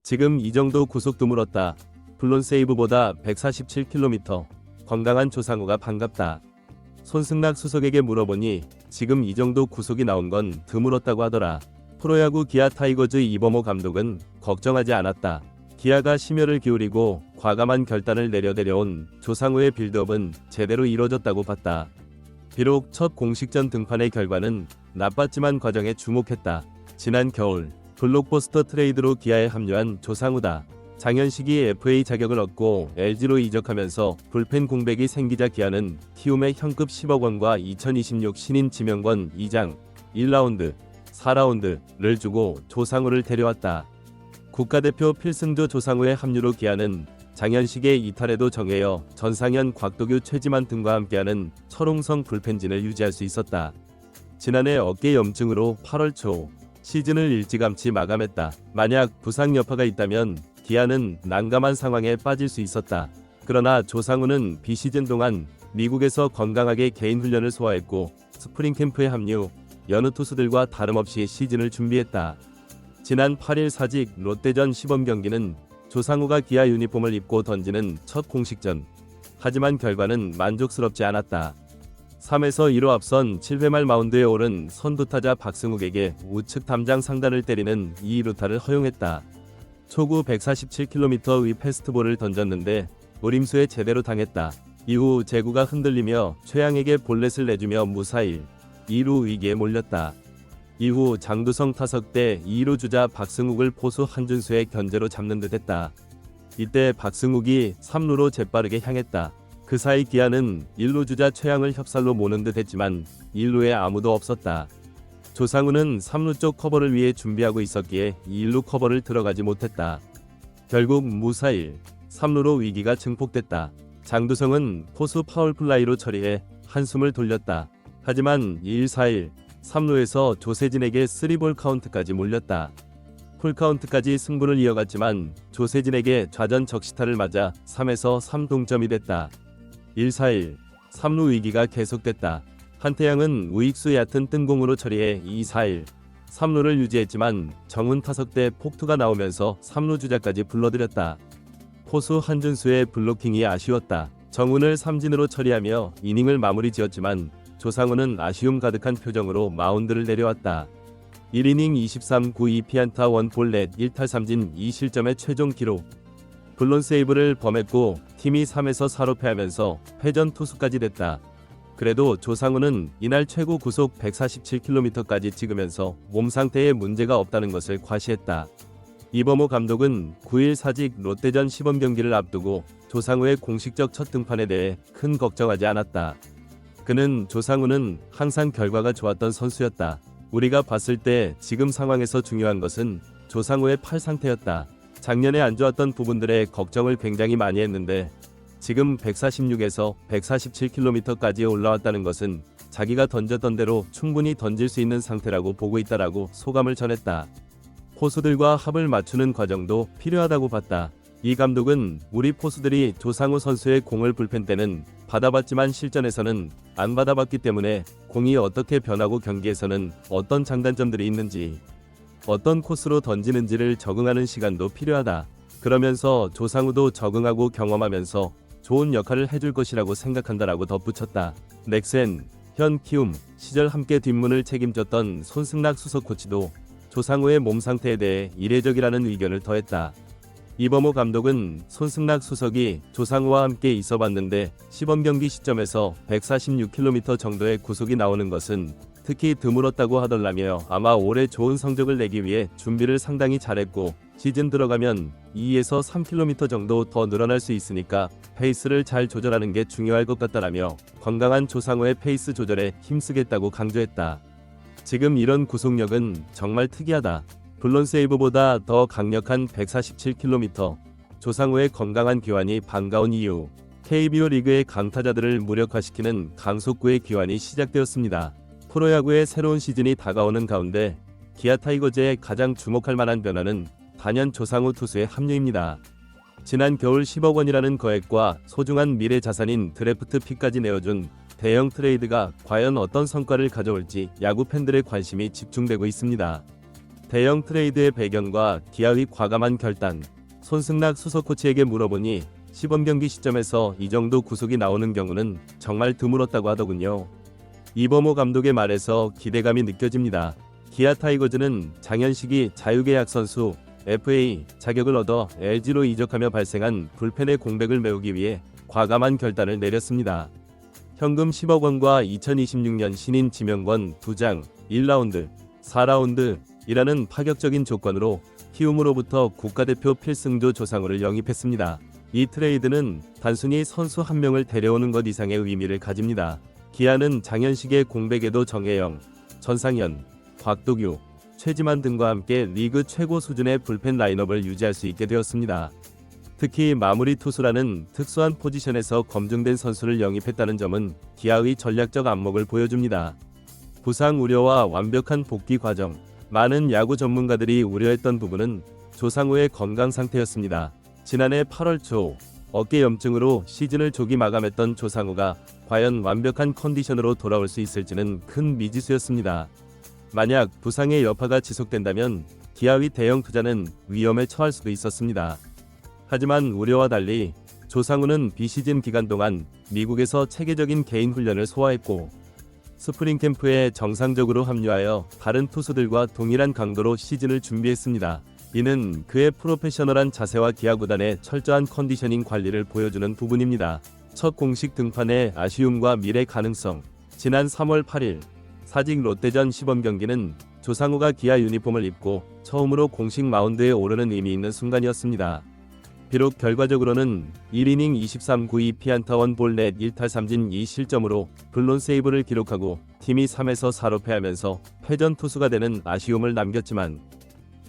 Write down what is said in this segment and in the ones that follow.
지금 이 정도 구속 드물었다. 물론 세이브보다 147km. 건강한 조상우가 반갑다. 손승락 수석에게 물어보니 지금 이 정도 구속이 나온 건 드물었다고 하더라. 프로야구 기아 타이거즈 이범호 감독은 걱정하지 않았다. 기아가 심혈을 기울이고 과감한 결단을 내려온 조상우의 빌드업은 제대로 이뤄졌다고 봤다. 비록 첫 공식전 등판의 결과는 나빴지만 과정에 주목했다. 지난 겨울 블록버스터 트레이드로 기아에 합류한 조상우다. 장현식이 FA 자격을 얻고 LG로 이적하면서 불펜 공백이 생기자 기아는 키움의 현급 10억 원과 2026 신인 지명권 2장, 1라운드, 4라운드를 주고 조상우를 데려왔다. 국가대표 필승조 조상우의 합류로 기아는 장현식의 이탈에도 정혜여, 전상현, 곽도규, 최지만 등과 함께하는 철옹성 불펜진을 유지할 수 있었다. 지난해 어깨 염증으로 8월 초 시즌을 일찌감치 마감했다. 만약 부상 여파가 있다면 기아는 난감한 상황에 빠질 수 있었다. 그러나 조상우는 비시즌 동안 미국에서 건강하게 개인 훈련을 소화했고 스프링 캠프에 합류, 여느 투수들과 다름없이 시즌을 준비했다. 지난 8일 사직 롯데전 시범 경기는 조상우가 기아 유니폼을 입고 던지는 첫 공식전. 하지만 결과는 만족스럽지 않았다. 3에서 2로 앞선 7회 말 마운드에 오른 선두타자 박승욱에게 우측 담장 상단을 때리는 2루타를 허용했다. 초구 147km의 패스트볼을 던졌는데 노림수에 제대로 당했다. 이후 제구가 흔들리며 최양에게 볼넷을 내주며 무사히 2루 위기에 몰렸다. 이후 장두성 타석 때 2루 주자 박승욱을 포수 한준수의 견제로 잡는 듯 했다. 이때 박승욱이 3루로 재빠르게 향했다. 그 사이 기아는 1루 주자 최양을 협살로 모는 듯 했지만 1루에 아무도 없었다. 조상우는 3루 쪽 커버를 위해 준비하고 있었기에 1루 커버를 들어가지 못했다. 결국 무사히 3루로 위기가 증폭됐다. 장두성은 포수 파울플라이로 처리해 한숨을 돌렸다. 하지만 2-1-4-1 3루에서 조세진에게 3볼 카운트까지 몰렸다. 풀카운트까지 승부를 이어갔지만 조세진에게 좌전 적시타를 맞아 3에서 3 동점이 됐다. 1-4-1 3루 위기가 계속됐다. 한태양은 우익수 얕은 뜬공으로 처리해 2-4-1 3루를 유지했지만 정훈 타석 때 폭투가 나오면서 3루 주자까지 불러들였다. 포수 한준수의 블로킹이 아쉬웠다. 정훈을 삼진으로 처리하며 이닝을 마무리 지었지만 조상우는 아쉬움 가득한 표정으로 마운드를 내려왔다. 1이닝 23구 2피안타 1볼넷 1탈 3진 2실점의 최종 기록. 물론 세이브를 범했고 팀이 3에서 4로 패하면서 패전 투수까지 됐다. 그래도 조상우는 이날 최고 구속 147km까지 찍으면서 몸 상태에 문제가 없다는 것을 과시했다. 이범호 감독은 9일 사직 롯데전 시범 경기를 앞두고 조상우의 공식적 첫 등판에 대해 큰 걱정하지 않았다. 그는 조상우는 항상 결과가 좋았던 선수였다. 우리가 봤을 때 지금 상황에서 중요한 것은 조상우의 팔 상태였다. 작년에 안 좋았던 부분들에 걱정을 굉장히 많이 했는데 지금 146에서 147km까지 올라왔다는 것은 자기가 던졌던 대로 충분히 던질 수 있는 상태라고 보고 있다라고 소감을 전했다. 포수들과 합을 맞추는 과정도 필요하다고 봤다. 이 감독은 우리 포수들이 조상우 선수의 공을 불펜 때는 받아봤지만 실전에서는 안 받아봤기 때문에 공이 어떻게 변하고 경기에서는 어떤 장단점들이 있는지, 어떤 코스로 던지는지를 적응하는 시간도 필요하다. 그러면서 조상우도 적응하고 경험하면서 좋은 역할을 해줄 것이라고 생각한다라고 덧붙였다. 넥센, 현 키움 시절 함께 뒷문을 책임졌던 손승락 수석 코치도 조상우의 몸 상태에 대해 이례적이라는 의견을 더했다. 이범호 감독은 손승락 수석이 조상우와 함께 있어봤는데 시범 경기 시점에서 146km 정도의 구속이 나오는 것은 특히 드물었다고 하더라며 아마 올해 좋은 성적을 내기 위해 준비를 상당히 잘했고 시즌 들어가면 2에서 3km 정도 더 늘어날 수 있으니까 페이스를 잘 조절하는 게 중요할 것 같다라며 건강한 조상우의 페이스 조절에 힘쓰겠다고 강조했다. 지금 이런 구속력은 정말 특이하다. 물론 세이브보다 더 강력한 147km. 조상우의 건강한 귀환이 반가운 이유. KBO 리그의 강타자들을 무력화시키는 강속구의 귀환이 시작되었습니다. 프로야구의 새로운 시즌이 다가오는 가운데 기아 타이거즈의 가장 주목할 만한 변화는 단연 조상우 투수의 합류입니다. 지난 겨울 10억 원이라는 거액과 소중한 미래 자산인 드래프트 픽까지 내어준 대형 트레이드가 과연 어떤 성과를 가져올지 야구 팬들의 관심이 집중되고 있습니다. 대형 트레이드의 배경과 기아의 과감한 결단. 손승락 수석 코치에게 물어보니 시범 경기 시점에서 이 정도 구속이 나오는 경우는 정말 드물었다고 하더군요. 이범호 감독의 말에서 기대감이 느껴집니다. 기아 타이거즈는 장현식이 자유계약 선수 FA 자격을 얻어 LG로 이적하며 발생한 불펜의 공백을 메우기 위해 과감한 결단을 내렸습니다. 현금 10억 원과 2026년 신인 지명권 2장, 1라운드, 4라운드이라는 파격적인 조건으로 키움으로부터 국가대표 필승조 조상우를 영입했습니다. 이 트레이드는 단순히 선수 한 명을 데려오는 것 이상의 의미를 가집니다. 기아는 장현식의 공백에도 정혜영, 전상현, 곽도규, 최지만 등과 함께 리그 최고 수준의 불펜 라인업을 유지할 수 있게 되었습니다. 특히 마무리 투수라는 특수한 포지션에서 검증된 선수를 영입했다는 점은 기아의 전략적 안목을 보여줍니다. 부상 우려와 완벽한 복귀 과정. 많은 야구 전문가들이 우려했던 부분은 조상우의 건강 상태였습니다. 지난해 8월 초 어깨 염증으로 시즌을 조기 마감했던 조상우가 과연 완벽한 컨디션으로 돌아올 수 있을지는 큰 미지수였습니다. 만약 부상의 여파가 지속된다면 기아의 대형 투자는 위험에 처할 수도 있었습니다. 하지만 우려와 달리 조상우는 비시즌 기간 동안 미국에서 체계적인 개인 훈련을 소화했고 스프링 캠프에 정상적으로 합류하여 다른 투수들과 동일한 강도로 시즌을 준비했습니다. 이는 그의 프로페셔널한 자세와 기아 구단의 철저한 컨디셔닝 관리를 보여주는 부분입니다. 첫 공식 등판의 아쉬움과 미래 가능성. 지난 3월 8일 사직 롯데전 시범 경기는 조상우가 기아 유니폼을 입고 처음으로 공식 마운드에 오르는 의미 있는 순간이었습니다. 비록 결과적으로는 1이닝 23구 2피안타 1볼 넷 1탈 3진 2실점으로 블론 세이브를 기록하고 팀이 3에서 4로 패하면서 패전 투수가 되는 아쉬움을 남겼지만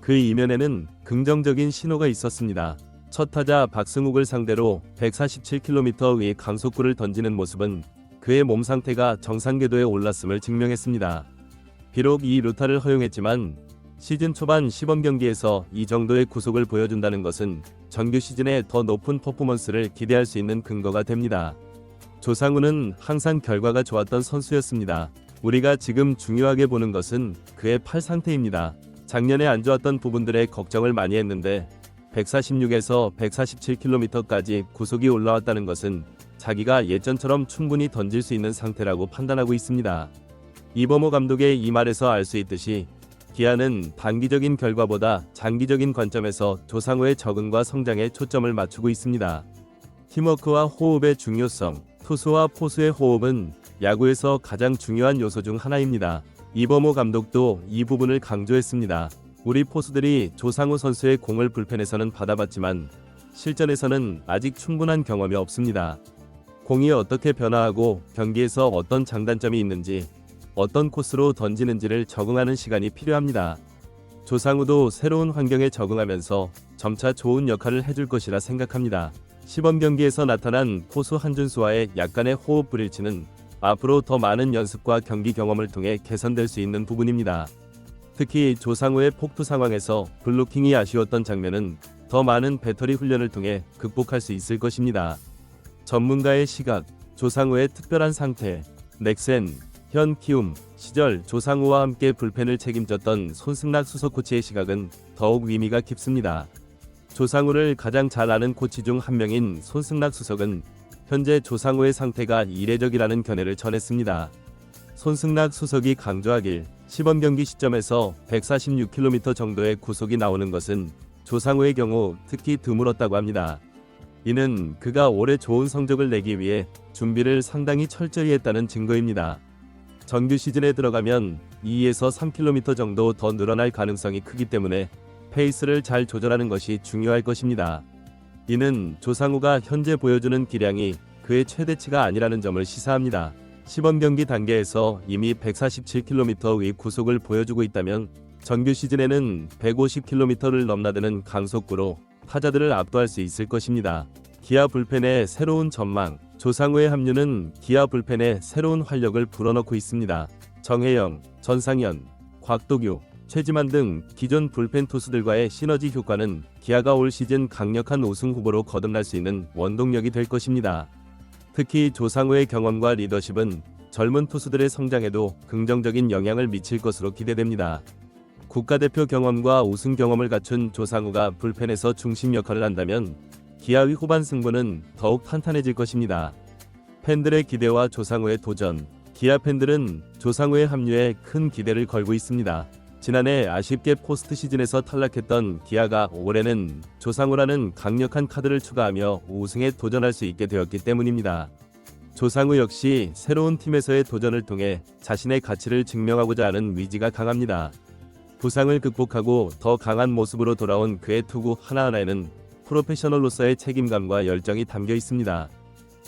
그 이면에는 긍정적인 신호가 있었습니다. 첫 타자 박승욱을 상대로 147km의 강속구를 던지는 모습은 그의 몸 상태가 정상 궤도에 올랐음을 증명했습니다. 비록 이 루타를 허용했지만 시즌 초반 시범 경기에서 이 정도의 구속을 보여준다는 것은 정규 시즌에 더 높은 퍼포먼스를 기대할 수 있는 근거가 됩니다. 조상우는 항상 결과가 좋았던 선수였습니다. 우리가 지금 중요하게 보는 것은 그의 팔 상태입니다. 작년에 안 좋았던 부분들에 걱정을 많이 했는데 146에서 147km까지 구속이 올라왔다는 것은 자기가 예전처럼 충분히 던질 수 있는 상태라고 판단하고 있습니다. 이범호 감독의 이 말에서 알 수 있듯이 기아는 단기적인 결과보다 장기적인 관점에서 조상우의 적응과 성장에 초점을 맞추고 있습니다. 팀워크와 호흡의 중요성. 투수와 포수의 호흡은 야구에서 가장 중요한 요소 중 하나입니다. 이범호 감독도 이 부분을 강조했습니다. 우리 포수들이 조상우 선수의 공을 불펜에서는 받아봤지만 실전에서는 아직 충분한 경험이 없습니다. 공이 어떻게 변화하고 경기에서 어떤 장단점이 있는지, 어떤 코스로 던지는지를 적응하는 시간이 필요합니다. 조상우도 새로운 환경에 적응하면서 점차 좋은 역할을 해줄 것이라 생각합니다. 시범 경기에서 나타난 포수 한준수와의 약간의 호흡 불일치는 앞으로 더 많은 연습과 경기 경험을 통해 개선될 수 있는 부분입니다. 특히 조상우의 폭투 상황에서 블로킹이 아쉬웠던 장면은 더 많은 배터리 훈련을 통해 극복할 수 있을 것입니다. 전문가의 시각. 조상우의 특별한 상태. 넥센, 현 키움 시절 조상우와 함께 불펜을 책임졌던 손승락 수석 코치의 시각은 더욱 의미가 깊습니다. 조상우를 가장 잘 아는 코치 중 한 명인 손승락 수석은 현재 조상우의 상태가 이례적이라는 견해를 전했습니다. 손승락 수석이 강조하길 시범 경기 시점에서 146km 정도의 구속이 나오는 것은 조상우의 경우 특히 드물었다고 합니다. 이는 그가 올해 좋은 성적을 내기 위해 준비를 상당히 철저히 했다는 증거입니다. 정규 시즌에 들어가면 2에서 3km 정도 더 늘어날 가능성이 크기 때문에 페이스를 잘 조절하는 것이 중요할 것입니다. 이는 조상우가 현재 보여주는 기량이 그의 최대치가 아니라는 점을 시사합니다. 시범 경기 단계에서 이미 147km의 구속을 보여주고 있다면 정규 시즌에는 150km를 넘나드는 강속구로 타자들을 압도할 수 있을 것입니다. 기아 불펜의 새로운 전망. 조상우의 합류는 기아 불펜에 새로운 활력을 불어넣고 있습니다. 정혜영, 전상현, 곽도규, 최지만 등 기존 불펜 투수들과의 시너지 효과는 기아가 올 시즌 강력한 우승 후보로 거듭날 수 있는 원동력이 될 것입니다. 특히 조상우의 경험과 리더십은 젊은 투수들의 성장에도 긍정적인 영향을 미칠 것으로 기대됩니다. 국가대표 경험과 우승 경험을 갖춘 조상우가 불펜에서 중심 역할을 한다면 기아의 후반 승부는 더욱 탄탄해질 것입니다. 팬들의 기대와 조상우의 도전, 기아 팬들은 조상우의 합류에 큰 기대를 걸고 있습니다. 지난해 아쉽게 포스트 시즌에서 탈락했던 기아가 올해는 조상우라는 강력한 카드를 추가하며 우승에 도전할 수 있게 되었기 때문입니다. 조상우 역시 새로운 팀에서의 도전을 통해 자신의 가치를 증명하고자 하는 의지가 강합니다. 부상을 극복하고 더 강한 모습으로 돌아온 그의 투구 하나하나에는 프로페셔널로서의 책임감과 열정이 담겨 있습니다.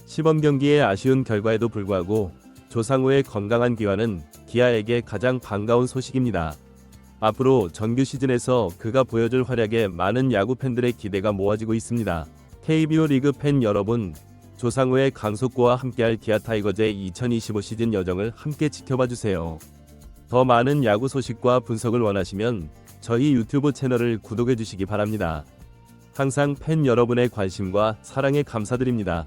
시범 경기의 아쉬운 결과에도 불구하고 조상우의 건강한 귀환은 기아에게 가장 반가운 소식입니다. 앞으로 정규 시즌에서 그가 보여줄 활약에 많은 야구 팬들의 기대가 모아지고 있습니다. KBO 리그 팬 여러분, 조상우의 강속구와 함께할 기아 타이거즈의 2025 시즌 여정을 함께 지켜봐주세요. 더 많은 야구 소식과 분석을 원하시면 저희 유튜브 채널을 구독해주시기 바랍니다. 항상 팬 여러분의 관심과 사랑에 감사드립니다.